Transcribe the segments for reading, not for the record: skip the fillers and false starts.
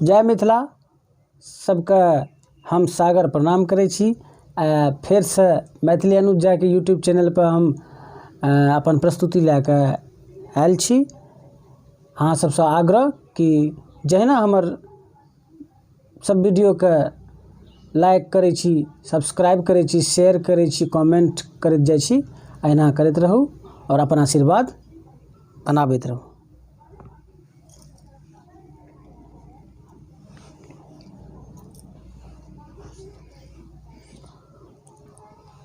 जय मिथिला। सबके हम सागर प्रणाम करै छी। फिर से मैथिली अनुजा के यूट्यूब चैनल पर हम अपन प्रस्तुति लैके आयल छी। अहाँ सबसे आग्रह कि जहिना हमर सब वीडियो के लाइक करै छी, सब्सक्राइब करै छी, शेयर करै छी, कमेंट करैत जाइ छी, अहिना करैत रहू और अपन आशीर्वाद बनाबैत रहू।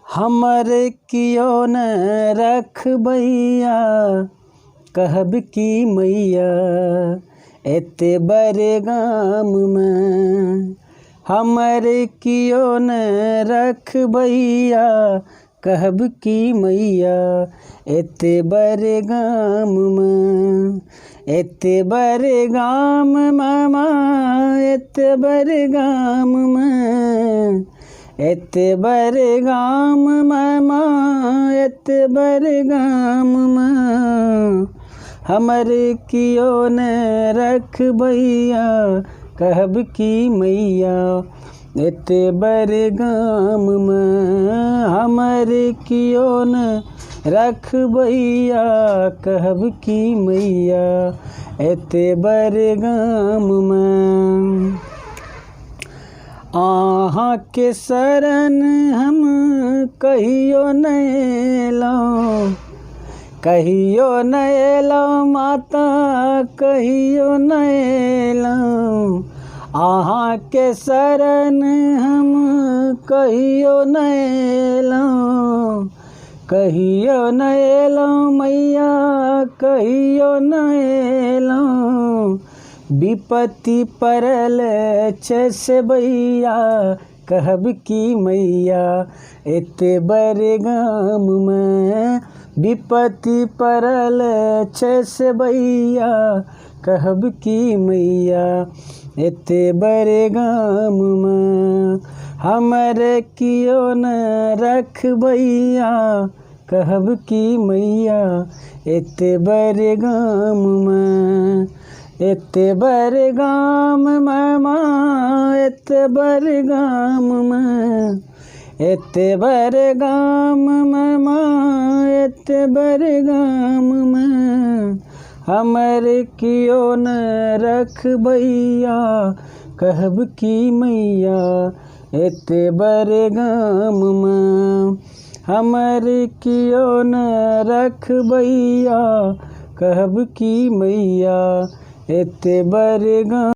हमर कियो न रखबैया कहब की मैया एते बड़े गाम में। हमर कियो न रखबैया कहब की मैया एते बड़े गाम में। एते बड़े गाम मामा एते बड़े गाम में। एते बड़े गाम मामा एते बड़े गाम में। हमर कियो न रखबैया कहब की मैया एते बड़े गाम में। हमर कियो न रखबैया कहब की मैया एते बड़े गाम में। अहाँ के शरण हम कहियो न एलौं, कहियो न एलौं माता कहियो न एलौं। अहाँ के शरण हम कहियो न एलौं, कहियो न एलौं मैया कहियो न एलौं। विपत्ति पड़ल छै सेवैया कहब की मैया एते बड़े गाम में। विपत्ति पड़ल छै सेवैया कहब की मैया एते बड़े गाम में। हमर कियो न रखबैया कहब की मैया एते बड़े गाम में। एते बड़े गाम मामा एते बड़े गाम में। एते बड़े गाम मामा एते बड़े गाम में। हमर कियो न रखबैया कहब की मैया एते बड़े गाम में। हमर कियो न रखबैया कहब की मैया एते बड़े गाम।